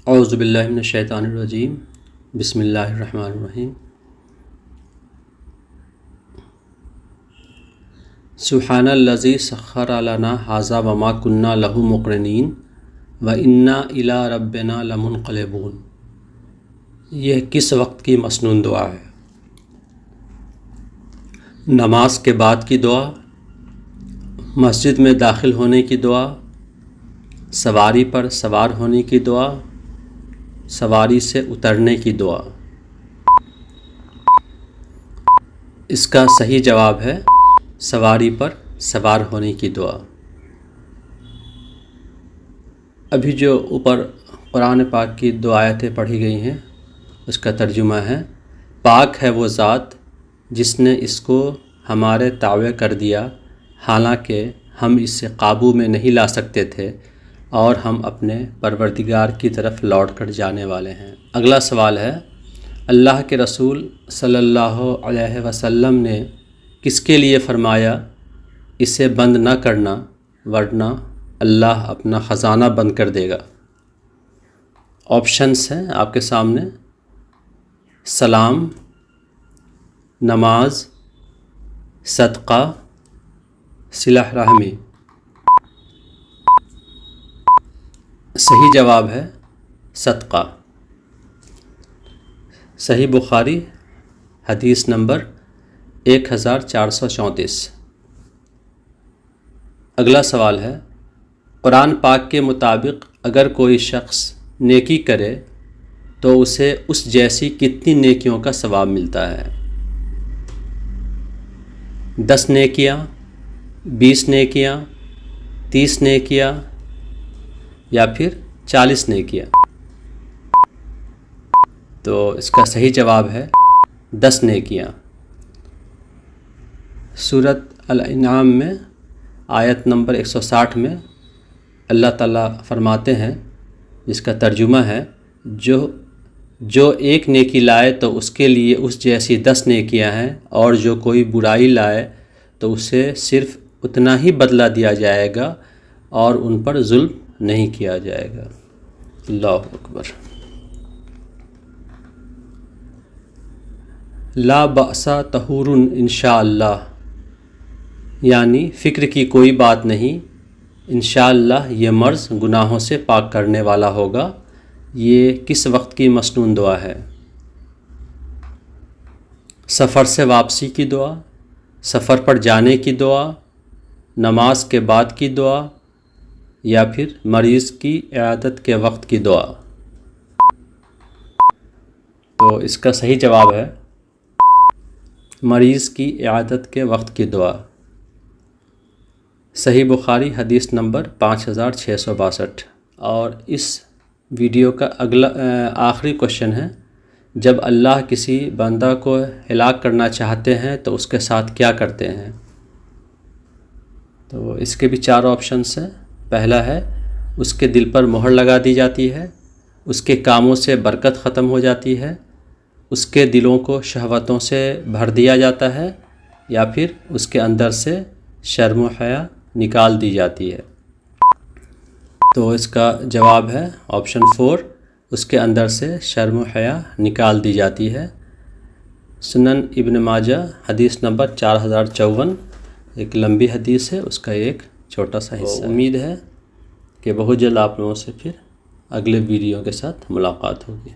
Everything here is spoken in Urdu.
اعوذ باللہ من الشیطان الرجیم بسم اللہ الرحمن الرحیم سبحان الذی سخر لنا ھذا وما كنا له مقرنین وإنا الی ربنا لمنقلبون۔ یہ کس وقت کی مسنون دعا ہے؟ نماز کے بعد کی دعا، مسجد میں داخل ہونے کی دعا، سواری پر سوار ہونے کی دعا، سواری سے اترنے کی دعا۔ اس کا صحیح جواب ہے سواری پر سوار ہونے کی دعا۔ ابھی جو اوپر قرآن پاک کی دو آیتیں پڑھی گئی ہیں اس کا ترجمہ ہے: پاک ہے وہ ذات جس نے اس کو ہمارے تابع کر دیا، حالانکہ ہم اس سے قابو میں نہیں لا سکتے تھے اور ہم اپنے پروردگار کی طرف لوٹ کر جانے والے ہیں۔ اگلا سوال ہے: اللہ کے رسول صلی اللہ علیہ وسلم نے کس کے لیے فرمایا اسے بند نہ کرنا ورنہ اللہ اپنا خزانہ بند کر دے گا؟ آپشنس ہیں آپ کے سامنے: سلام، نماز، صدقہ، صلہ رحمی۔ صحیح جواب ہے صدقہ۔ صحیح بخاری حدیث نمبر 1434۔ اگلا سوال ہے: قرآن پاک کے مطابق اگر کوئی شخص نیکی کرے تو اسے اس جیسی کتنی نیکیوں کا ثواب ملتا ہے؟ 10 نیکیاں، 20 نیکیاں، 30 نیکیاں یا پھر 40 نیکیاں؟ تو اس کا صحیح جواب ہے 10 نیکیاں۔ سورۃ الانعام میں آیت نمبر 160 میں اللہ تعالیٰ فرماتے ہیں، جس کا ترجمہ ہے: جو ایک نیکی لائے تو اس کے لیے اس جیسی 10 نیکیاں ہیں، اور جو کوئی برائی لائے تو اسے صرف اتنا ہی بدلہ دیا جائے گا اور ان پر ظلم نہیں کیا جائے گا۔ اللہ اکبر۔ لا بأس طہور انشاءاللہ، یعنی فکر کی کوئی بات نہیں، انشاءاللہ یہ مرض گناہوں سے پاک کرنے والا ہوگا۔ یہ کس وقت کی مسنون دعا ہے؟ سفر سے واپسی کی دعا، سفر پر جانے کی دعا، نماز کے بعد کی دعا یا پھر مریض کی عیادت کے وقت کی دعا؟ تو اس کا صحیح جواب ہے مریض کی عیادت کے وقت کی دعا۔ صحیح بخاری حدیث نمبر 5662۔ اور اس ویڈیو کا آخری کوشچن ہے: جب اللہ کسی بندہ کو ہلاک کرنا چاہتے ہیں تو اس کے ساتھ کیا کرتے ہیں؟ تو اس کے بھی 4 آپشنس ہیں۔ پہلا ہے اس کے دل پر مہر لگا دی جاتی ہے، اس کے کاموں سے برکت ختم ہو جاتی ہے، اس کے دلوں کو شہوتوں سے بھر دیا جاتا ہے، یا پھر اس کے اندر سے شرم و حیا نکال دی جاتی ہے۔ تو اس کا جواب ہے آپشن 4، اس کے اندر سے شرم و حیا نکال دی جاتی ہے۔ سنن ابن ماجہ حدیث نمبر 4054، ایک لمبی حدیث ہے، اس کا ایک چھوٹا سا حصہ۔ امید ہے کہ بہت جلد آپ لوگوں سے پھر اگلے ویڈیو کے ساتھ ملاقات ہوگی۔